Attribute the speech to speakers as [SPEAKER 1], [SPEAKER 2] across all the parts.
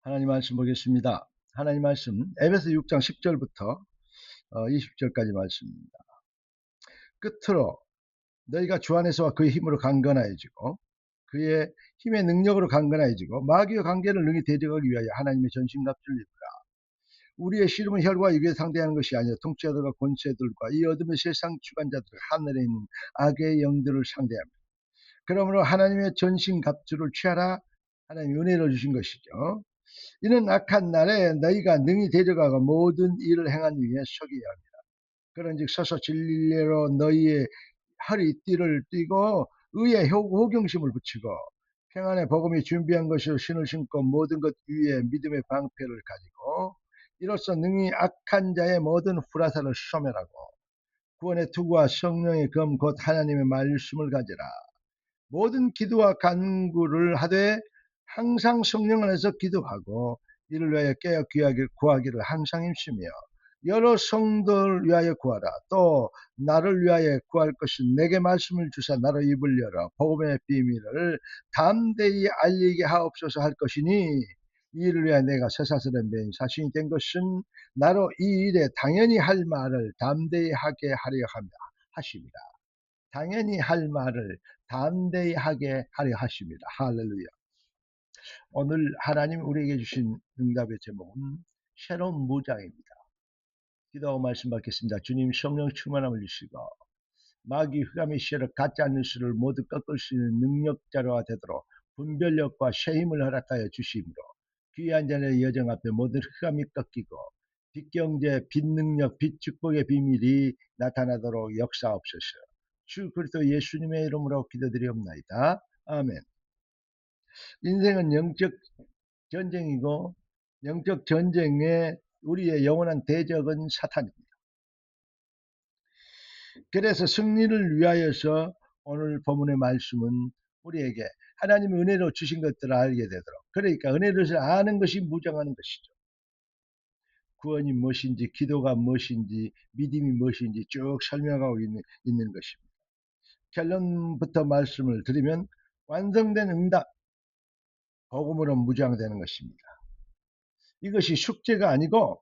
[SPEAKER 1] 하나님 말씀 보겠습니다. 하나님 말씀 에베소 6장 10절부터 20절까지 말씀입니다. 끝으로 너희가 주 안에서와 그의 힘으로 강건하여지고 그의 힘의 능력으로 강건하여지고 마귀의 관계를 능히 대적하기 위하여 하나님의 전신갑주를 입으라. 우리의 씨름은 혈과 육에 상대하는 것이 아니라 통치자들과 권세들과 이 어둠의 세상 주관자들과 하늘에 있는 악의 영들을 상대합니다. 그러므로 하나님의 전신갑주를 취하라. 하나님이 은혜로 주신 것이죠. 이는 악한 날에 너희가 능히 대적하고 모든 일을 행한 위에 서기야 합니다. 그런즉 서서 진리로 너희의 허리띠를 띠고 의의 호경심을 붙이고 평안의 복음이 준비한 것을 신을 신고 모든 것 위에 믿음의 방패를 가지고 이로써 능히 악한 자의 모든 불화살을 소멸하고 구원의 투구와 성령의 검 곧 하나님의 말씀을 가지라. 모든 기도와 간구를 하되 항상 성령 안에서 기도하고 이를 위하여 깨어 구하기를 항상 힘쓰며 여러 성도를 위하여 구하라. 또 나를 위하여 구할 것은 내게 말씀을 주사 나로 입을 열어 복음의 비밀을 담대히 알리게 하옵소서 할 것이니 이 일을 위하여 내가 쇠사슬의 메인 사신이 된 것은 나로 이 일에 당연히 할 말을 담대히 하게 하려 하십니다. 당연히 할 말을 담대히 하게 하려 하십니다. 할렐루야. 오늘 하나님 우리에게 주신 응답의 제목은 새로운 무장입니다. 기도하고 말씀 받겠습니다. 주님 성령 충만함을 주시고 마귀 흑암의 시에로 가짜 뉴스를 모두 꺾을 수 있는 능력자로가 되도록 분별력과 새 힘을 허락하여 주시므로 귀한 자의 여정 앞에 모든 흑암이 꺾이고 빛경제, 빛능력, 빛축복의 비밀이 나타나도록 역사옵소서. 주 그리스도 예수님의 이름으로 기도드리옵나이다. 아멘. 인생은 영적 전쟁이고 영적 전쟁에 우리의 영원한 대적은 사탄입니다. 그래서 승리를 위하여서 오늘 본문의 말씀은 우리에게 하나님의 은혜로 주신 것들을 알게 되도록, 그러니까 은혜를 아는 것이 무장하는 것이죠. 구원이 무엇인지, 기도가 무엇인지, 믿음이 무엇인지 쭉 설명하고 있는 것입니다. 결론부터 말씀을 드리면 완성된 응답, 복음으로 무장되는 것입니다. 이것이 숙제가 아니고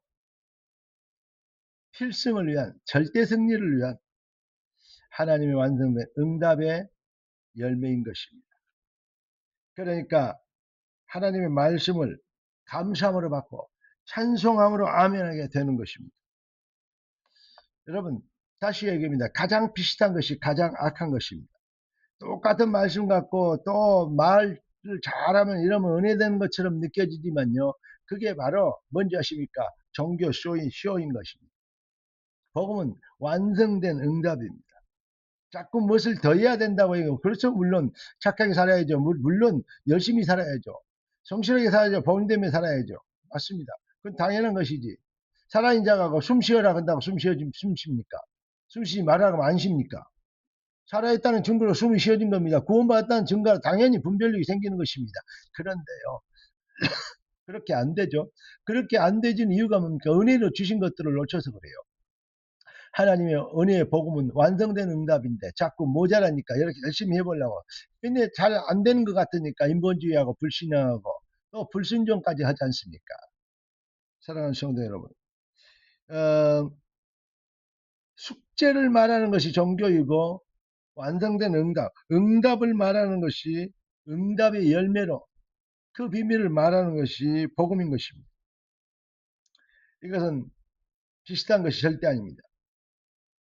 [SPEAKER 1] 필승을 위한, 절대 승리를 위한 하나님의 완성된 응답의 열매인 것입니다. 그러니까 하나님의 말씀을 감사함으로 받고 찬송함으로 아멘하게 되는 것입니다. 여러분, 다시 얘기합니다. 가장 비슷한 것이 가장 악한 것입니다. 똑같은 말씀 갖고 또 말을 잘하면 이러면 은혜되는 것처럼 느껴지지만요, 그게 바로 뭔지 아십니까? 종교 쇼인 것입니다. 복음은 완성된 응답입니다. 자꾸 무엇을 더 해야 된다고 해요. 그렇죠. 물론 착하게 살아야죠. 물론 열심히 살아야죠. 성실하게 살아야죠. 복음되며 살아야죠. 맞습니다. 그건 당연한 것이지. 살아있는 자가 숨 쉬어라 한다고 숨 쉽니까? 숨 쉬지 말라고 하면 안 쉽니까? 살아있다는 증거로 숨이 쉬어진 겁니다. 구원받았다는 증거로 당연히 분별력이 생기는 것입니다. 그런데요, 그렇게 안 되죠. 그렇게 안 되진 이유가 뭡니까? 은혜로 주신 것들을 놓쳐서 그래요. 하나님의 은혜의 복음은 완성된 응답인데 자꾸 모자라니까 이렇게 열심히 해보려고, 근데 잘 안 되는 것 같으니까 인본주의하고 불신앙하고 또 불순종까지 하지 않습니까? 사랑하는 성도 여러분, 어, 숙제를 말하는 것이 종교이고 완성된 응답을 말하는 것이 응답의 열매로 그 비밀을 말하는 것이 복음인 것입니다. 이것은 비슷한 것이 절대 아닙니다.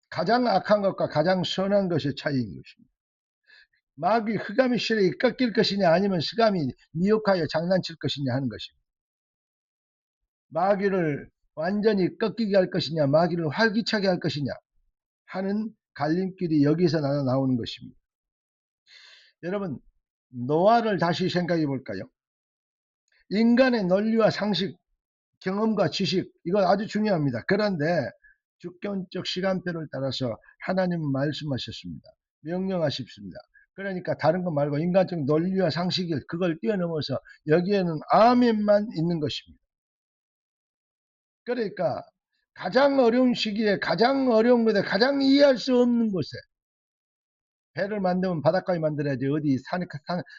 [SPEAKER 1] 가장 악한 것과 가장 선한 것의 차이인 것입니다. 마귀 흑암의 시력이 꺾일 것이냐 아니면 흑암이 미혹하여 장난칠 것이냐 하는 것입니다. 마귀를 완전히 꺾이게 할 것이냐 마귀를 활기차게 할 것이냐 하는 갈림길이 여기서 나오는 것입니다. 여러분, 노아를 다시 생각해 볼까요? 인간의 논리와 상식, 경험과 지식, 이거 아주 중요합니다. 그런데 주권적 시간표를 따라서 하나님은 말씀하셨습니다. 명령하십니다. 그러니까 다른 거 말고 인간적 논리와 상식을 그걸 뛰어넘어서 여기에는 아멘만 있는 것입니다. 그러니까 가장 어려운 시기에 가장 어려운 곳에 가장 이해할 수 없는 곳에 배를 만들면 바닷가에 만들어야지 어디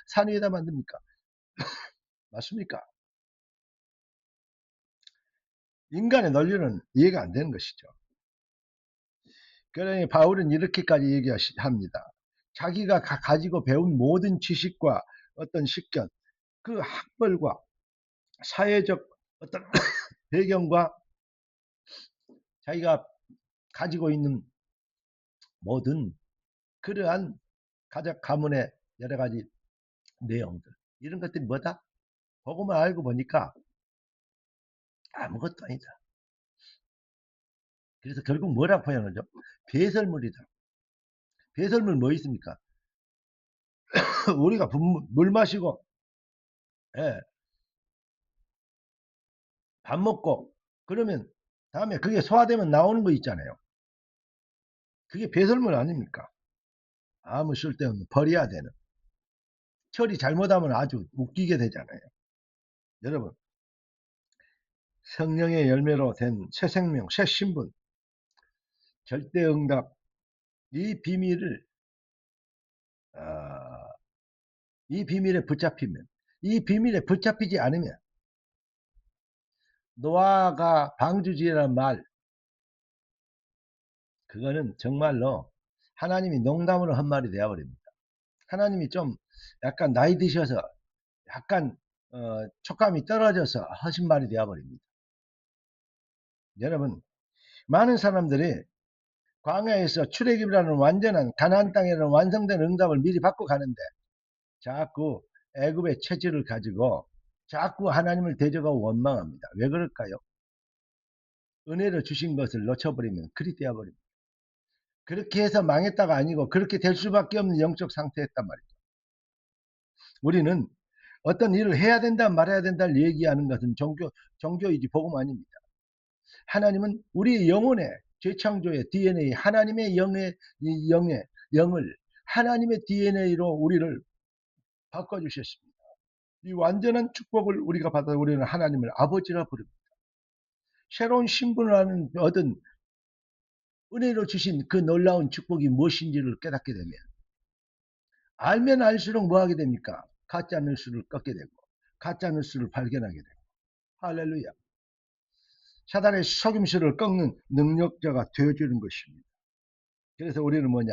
[SPEAKER 1] 산 위에다 만듭니까? 맞습니까? 인간의 논리는 이해가 안 되는 것이죠. 그러니 바울은 이렇게까지 얘기합니다. 자기가 가지고 배운 모든 지식과 어떤 식견, 그 학벌과 사회적 어떤 배경과 자기가 가지고 있는 모든 그러한 가족 가문의 여러 가지 내용들, 이런 것들이 뭐다? 보고만 알고 보니까 아무것도 아니다. 그래서 결국 뭐라고 표현하죠? 배설물이다. 배설물 뭐 있습니까? 우리가 물 마시고, 예, 밥 먹고, 그러면 다음에 그게 소화되면 나오는 거 있잖아요. 그게 배설물 아닙니까? 아무 쓸데없는 버려야 되는. 처리 잘못하면 아주 웃기게 되잖아요. 여러분, 성령의 열매로 된 새 생명, 새 신분, 절대응답, 이 비밀을 아, 이 비밀에 붙잡히면, 이 비밀에 붙잡히지 않으면 노아가 방주지라는 말, 그거는 정말로 하나님이 농담으로 한 말이 되어버립니다. 하나님이 좀 약간 나이 드셔서 약간 촉감이 떨어져서 하신 말이 되어버립니다. 여러분, 많은 사람들이 광야에서 출애굽이라는 완전한 가나안 땅에는 완성된 응답을 미리 받고 가는데 자꾸 애굽의 체질을 가지고 자꾸 하나님을 대적하고 원망합니다. 왜 그럴까요? 은혜를 주신 것을 놓쳐버리면 그리 되어버립니다. 그렇게 해서 망했다가 아니고 그렇게 될 수밖에 없는 영적 상태였단 말이죠. 우리는 어떤 일을 해야 된다 말아야 된다를 얘기하는 것은 종교이지 복음 아닙니다. 하나님은 우리 영혼의 재창조의 DNA, 하나님의 영을 하나님의 DNA로 우리를 바꿔주셨습니다. 이 완전한 축복을 우리가 받아 우리는 하나님을 아버지라 부릅니다. 새로운 신분을 얻은 은혜로 주신 그 놀라운 축복이 무엇인지를 깨닫게 되면 알면 알수록 뭐 하게 됩니까? 가짜 뉴스를 꺾게 되고 가짜 뉴스를 발견하게 되고 할렐루야. 사단의 속임수를 꺾는 능력자가 되어주는 것입니다. 그래서 우리는 뭐냐?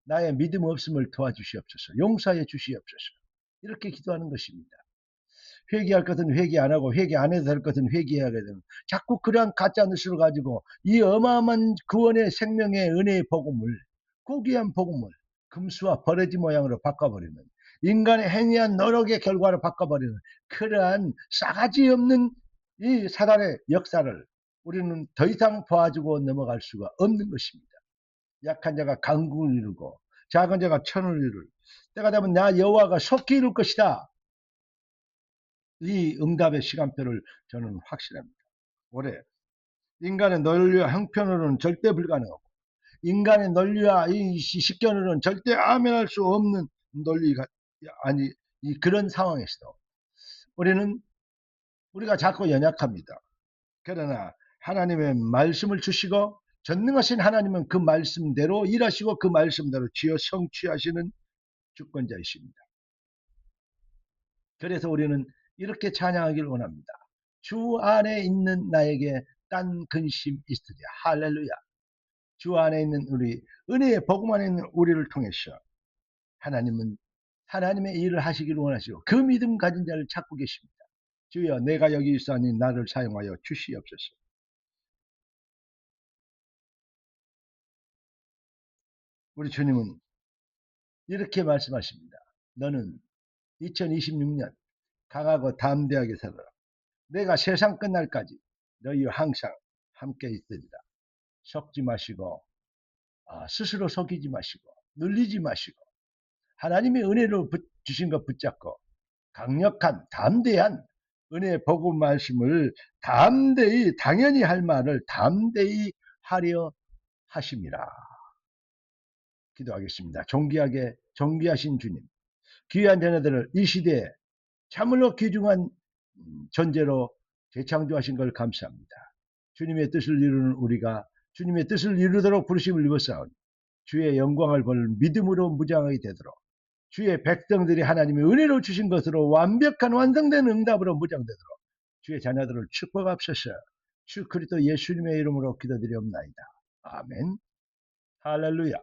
[SPEAKER 1] 나의 믿음 없음을 도와주시옵소서. 용서해 주시옵소서. 이렇게 기도하는 것입니다. 회개할 것은 회개 안 하고 회개 안 해도 될 것은 회개해야 되는 자꾸 그러한 가짜 뉴스를 가지고 이 어마어마한 구원의 생명의 은혜의 복음을 고귀한 복음을 금수와 버러지 모양으로 바꿔버리는 인간의 행위한 노력의 결과로 바꿔버리는 그러한 싸가지 없는 이 사단의 역사를 우리는 더 이상 도와주고 넘어갈 수가 없는 것입니다. 약한 자가 강국을 이루고 작은 자가 천을 이룰 때가 되면 나 여호와가 속히 이룰 것이다. 이 응답의 시간표를 저는 확실합니다. 올해 인간의 논리와 형편으로는 절대 불가능하고 인간의 논리와 이 식견으로는 절대 아멘할 수 없는 논리가 아니 그런 상황에서도 우리가 자꾸 연약합니다. 그러나 하나님의 말씀을 주시고 전능하신 하나님은 그 말씀대로 일하시고 그 말씀대로 지어 성취하시는 주권자이십니다. 그래서 우리는 이렇게 찬양하기를 원합니다. 주 안에 있는 나에게 딴 근심 있으랴. 할렐루야. 주 안에 있는 우리, 은혜의 복음 안에 있는 우리를 통해서 하나님은 하나님의 일을 하시기를 원하시고 그 믿음 가진 자를 찾고 계십니다. 주여 내가 여기 있사니 나를 사용하여 주시옵소서. 우리 주님은 이렇게 말씀하십니다. 너는 2026년 강하고 담대하게 살아라. 내가 세상 끝날까지 너희와 항상 함께 있으리라. 속지 마시고 스스로 속이지 마시고 눌리지 마시고 하나님의 은혜로 주신 것 붙잡고 강력한 담대한 은혜의 복음 말씀을 담대히 당연히 할 말을 담대히 하려 하심이라. 기도하겠습니다. 존귀하신 주님, 귀한 자녀들을 이 시대에 참으로 귀중한 존재로 재창조하신 걸 감사합니다. 주님의 뜻을 이루는 우리가 주님의 뜻을 이루도록 부르심을 입었사오니 주의 영광을 볼 믿음으로 무장하게 되도록 주의 백성들이 하나님의 은혜로 주신 것으로 완벽한 완성된 응답으로 무장되도록 주의 자녀들을 축복합소서. 주 그리스도 예수님의 이름으로 기도드리옵나이다. 아멘. 할렐루야.